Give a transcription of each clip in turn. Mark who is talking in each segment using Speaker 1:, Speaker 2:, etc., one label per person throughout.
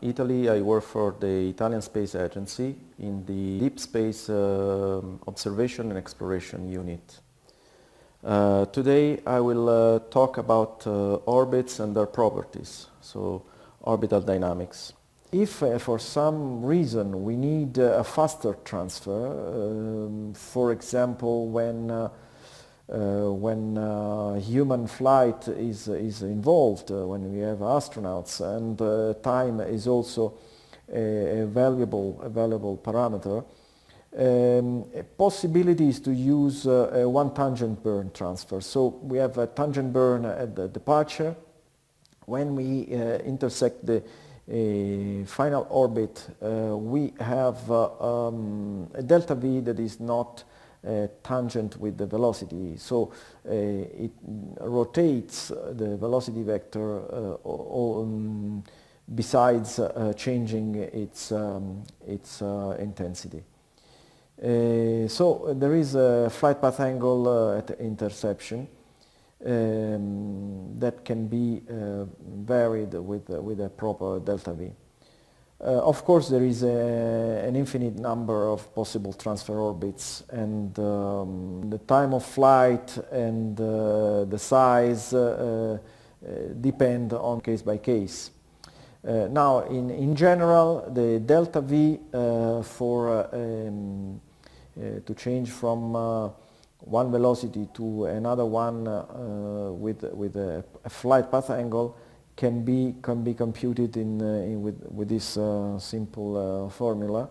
Speaker 1: Italy, I work for the Italian Space Agency in the Deep Space Observation and Exploration Unit. Today I will talk about orbits and their properties, so orbital dynamics. If for some reason we need a faster transfer, for example when human flight is involved, when we have astronauts, and time is also a valuable parameter, possibility is to use a one tangent burn transfer. So we have a tangent burn at the departure. When we intersect the final orbit, we have a delta V that is not tangent with the velocity, so it rotates the velocity vector besides changing its intensity. So there is a flight path angle at the interception that can be varied with a proper delta V. Of course, there is an infinite number of possible transfer orbits, and the time of flight and the size depend on case by case. Now, in general, the delta V to change from one velocity to another one with a flight path angle can be computed with this simple formula,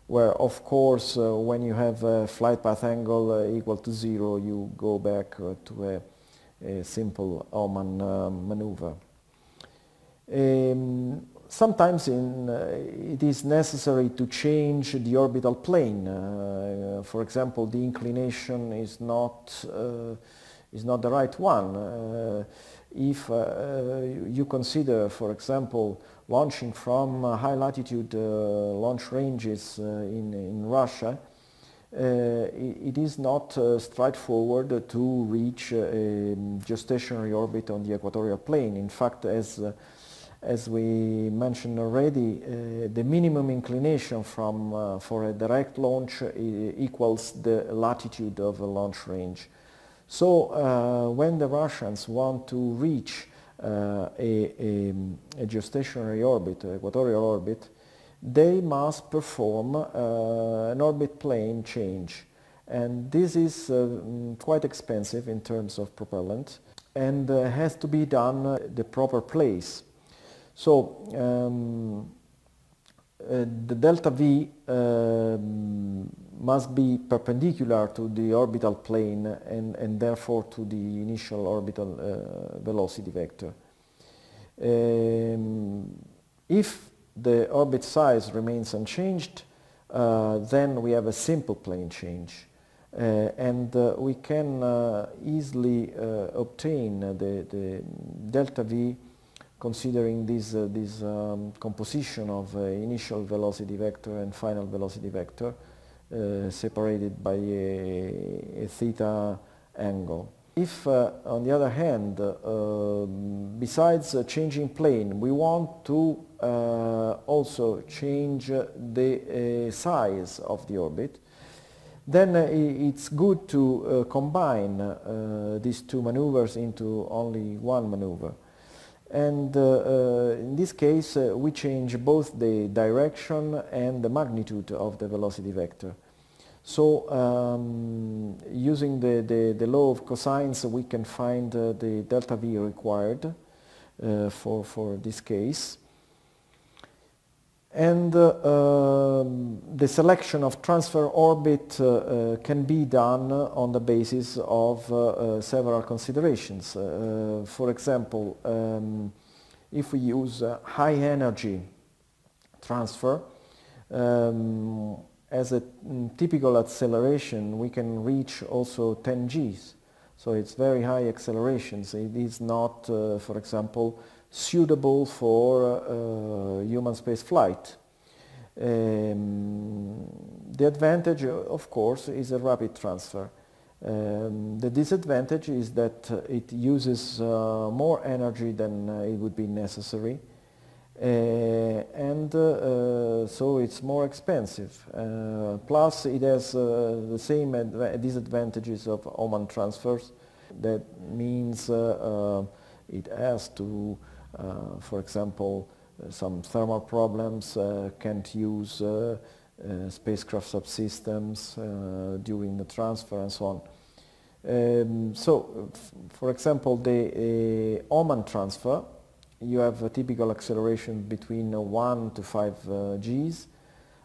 Speaker 1: where of course when you have a flight path angle equal to 0, you go back to a simple Hohmann maneuver. Sometimes it is necessary to change the orbital plane. For example, the inclination is not the right one. If you consider, for example, launching from high latitude launch ranges in Russia, it is not straightforward to reach a geostationary orbit on the equatorial plane. In fact, as we mentioned already, the minimum inclination for a direct launch equals the latitude of a launch range. So when the Russians want to reach a geostationary orbit, equatorial orbit, they must perform an orbit plane change. And this is quite expensive in terms of propellant, and has to be done at the proper place. So the delta V must be perpendicular to the orbital plane and therefore to the initial orbital velocity vector. If the orbit size remains unchanged, then we have a simple plane change, and we can easily obtain the delta V considering this composition of initial velocity vector and final velocity vector separated by a theta angle. If, on the other hand, besides changing plane, we want to also change the size of the orbit, then it's good to combine these two maneuvers into only one maneuver. And in this case, we change both the direction and the magnitude of the velocity vector. So using the law of cosines, we can find the delta V required for this case. And the selection of transfer orbit can be done on the basis of several considerations. For example, if we use high energy transfer, as a typical acceleration, we can reach also 10 Gs. So it's very high accelerations. It is not, for example, suitable for human space flight. The advantage, of course, is a rapid transfer. The disadvantage is that it uses more energy than it would be necessary, So it's more expensive. Plus it has the same disadvantages of Oman transfers. That means it has to, for example, some thermal problems, can't use spacecraft subsystems during the transfer and so on. For example, the Oman transfer, you have a typical acceleration between 1 to 5 Gs.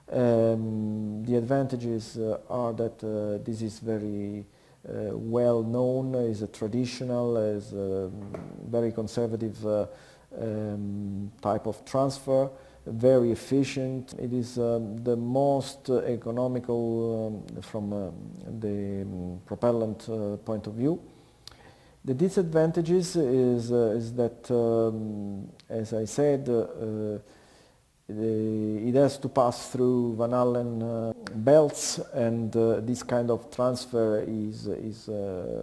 Speaker 1: The advantages are that this is very well known, is a traditional, is a very conservative type of transfer, very efficient. It is the most economical from the propellant point of view. The disadvantages is that, as I said, it has to pass through Van Allen belts, and this kind of transfer is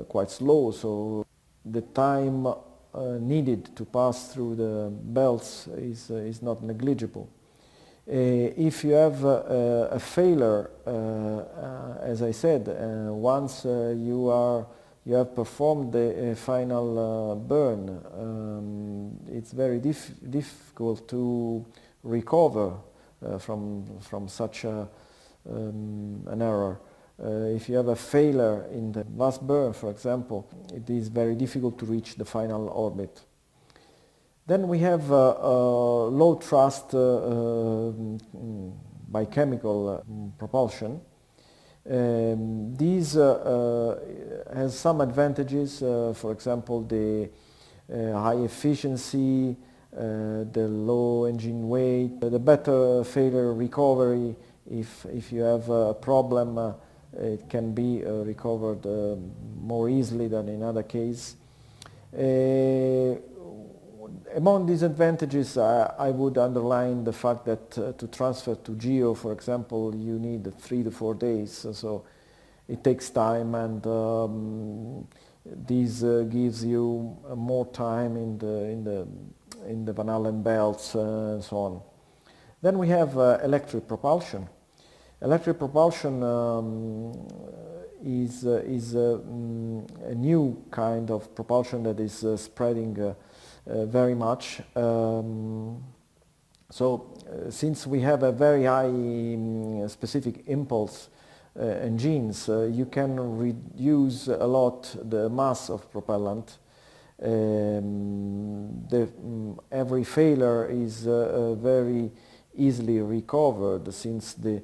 Speaker 1: quite slow, so the time needed to pass through the belts is not negligible. If you have a failure, as I said, once you have performed the final burn, it's very difficult to recover from such an error. If you have a failure in the last burn, for example, it is very difficult to reach the final orbit. Then we have low thrust biochemical propulsion. These has some advantages, for example, the high efficiency, the low engine weight, the better failure recovery. If you have a problem, it can be recovered more easily than in other cases. Among these advantages, I would underline the fact that to transfer to GEO, for example, you need 3 to 4 days, so it takes time, and this gives you more time in the Van Allen belts and so on. Then we have electric propulsion. Electric propulsion is a new kind of propulsion that is spreading very much. Since we have a very high specific impulse engines, you can reduce a lot the mass of propellant. Every failure is very easily recovered. Since the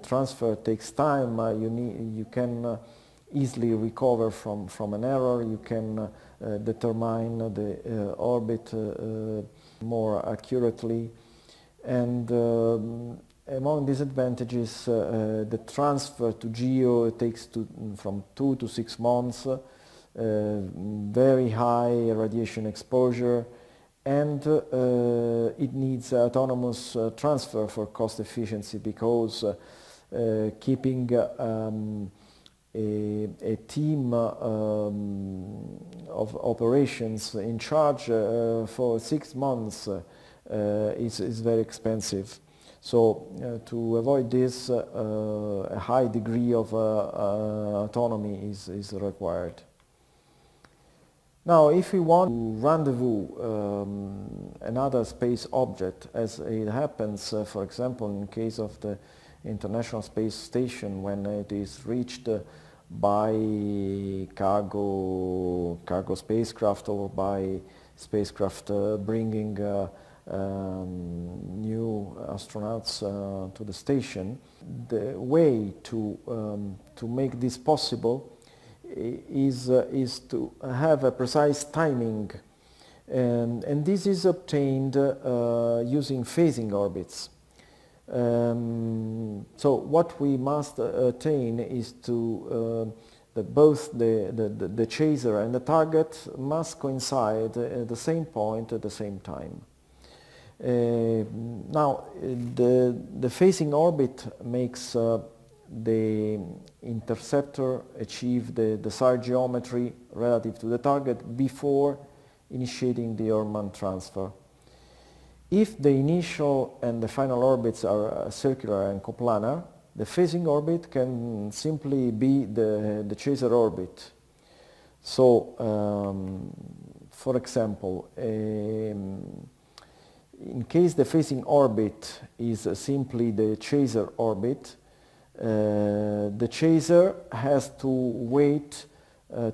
Speaker 1: transfer takes time, you can easily recover from an error. You can determine the orbit more accurately, and among these advantages, the transfer to GEO takes from 2 to 6 months, very high radiation exposure, and it needs autonomous transfer for cost efficiency, because keeping a team of operations in charge for 6 months is very expensive. So to avoid this, a high degree of autonomy is required. Now, if we want to rendezvous another space object, as it happens, for example, in case of the International Space Station, when it is reached by cargo spacecraft or by spacecraft bringing new astronauts to the station, the way to make this possible is to have a precise timing, and this is obtained using phasing orbits. So what we must attain is that both the chaser and the target must coincide at the same point at the same time. Now, the phasing orbit makes the interceptor achieve the desired geometry relative to the target before initiating the Orman transfer. If the initial and the final orbits are circular and coplanar, the phasing orbit can simply be the chaser orbit. So, for example, in case the phasing orbit is simply the chaser orbit, the chaser has to wait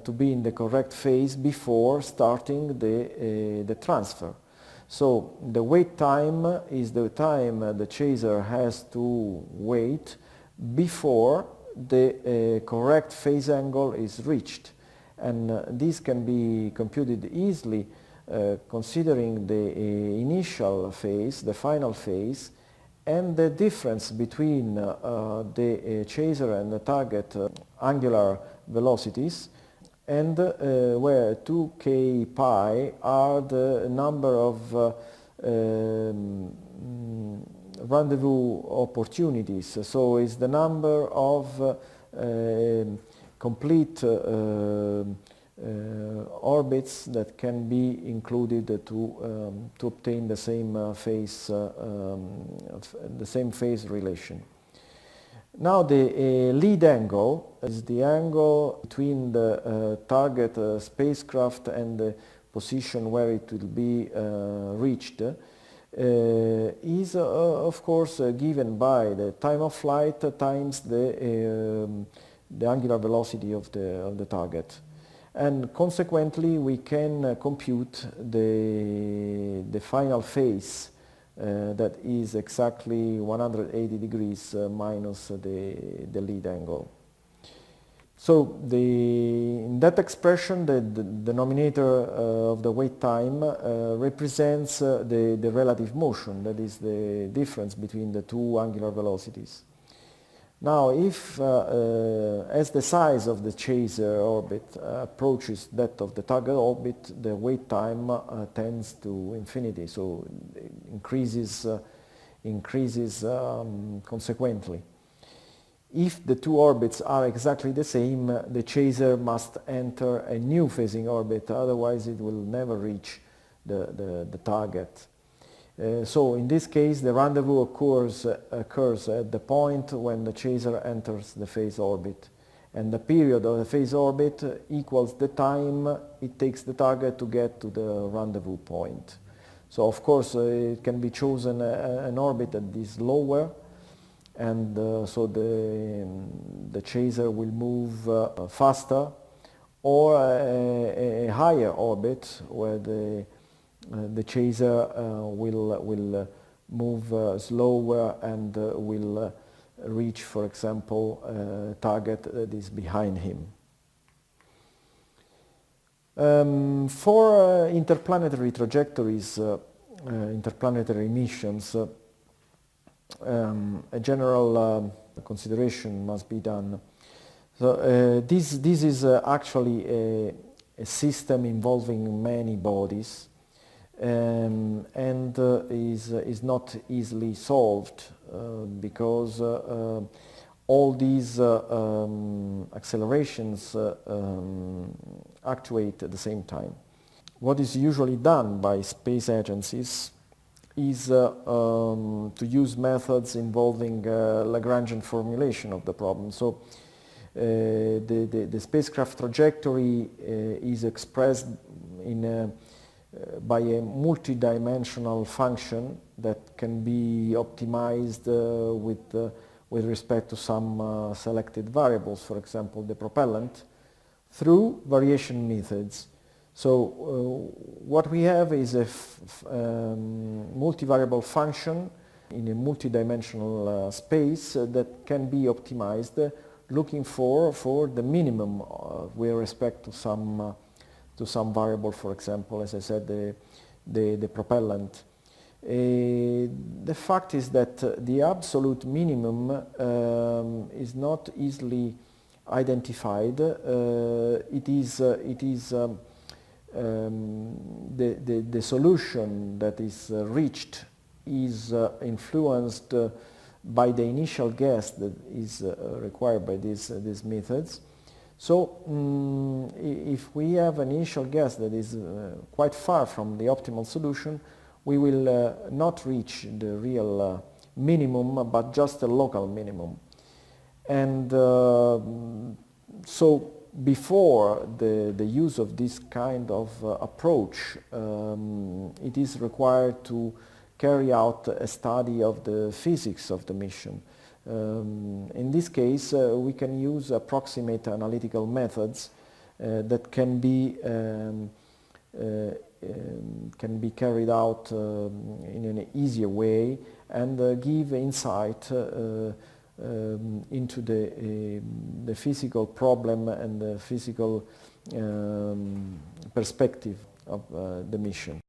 Speaker 1: to be in the correct phase before starting the transfer. So the wait time is the time the chaser has to wait before the correct phase angle is reached. And this can be computed easily considering the initial phase, the final phase, and the difference between the chaser and the target angular velocities, and where 2k pi are the number of rendezvous opportunities. So it's the number of complete orbits that can be included to obtain the same phase relation. Now the lead angle is the angle between the target spacecraft and the position where it will be reached. Is of course given by the time of flight times the angular velocity of the target, and consequently we can compute the final phase that is exactly 180 degrees minus the lead angle. So in that expression, the denominator of the wait time represents the relative motion, that is the difference between the two angular velocities. Now, if as the size of the chaser orbit approaches that of the target orbit, the wait time tends to infinity, so it increases consequently. If the two orbits are exactly the same, the chaser must enter a new phasing orbit, otherwise it will never reach the target. So in this case, the rendezvous occurs at the point when the chaser enters the phase orbit, and the period of the phase orbit equals the time it takes the target to get to the rendezvous point. So of course it can be chosen an orbit that is lower, and so the chaser will move faster, or a higher orbit where the chaser will move slower and will reach, for example, a target that is behind him. For interplanetary trajectories, interplanetary missions, a general consideration must be done. So this is actually a system involving many bodies, and is not easily solved because all these accelerations actuate at the same time. What is usually done by space agencies is to use methods involving Lagrangian formulation of the problem. So the spacecraft trajectory is expressed by a multidimensional function that can be optimized with respect to some selected variables, for example the propellant, through variation methods. So what we have is a multivariable function in a multidimensional space that can be optimized, looking for the minimum with respect to some variable, for example, as I said, the propellant. The fact is that the absolute minimum is not easily identified. It is the solution that is reached is influenced by the initial guess that is required by these methods. So if we have an initial guess that is quite far from the optimal solution, we will not reach the real minimum, but just a local minimum. And so before the use of this kind of approach, it is required to carry out a study of the physics of the mission. In this case, we can use approximate analytical methods that can be carried out in an easier way and give insight into the physical problem and the physical perspective of the mission.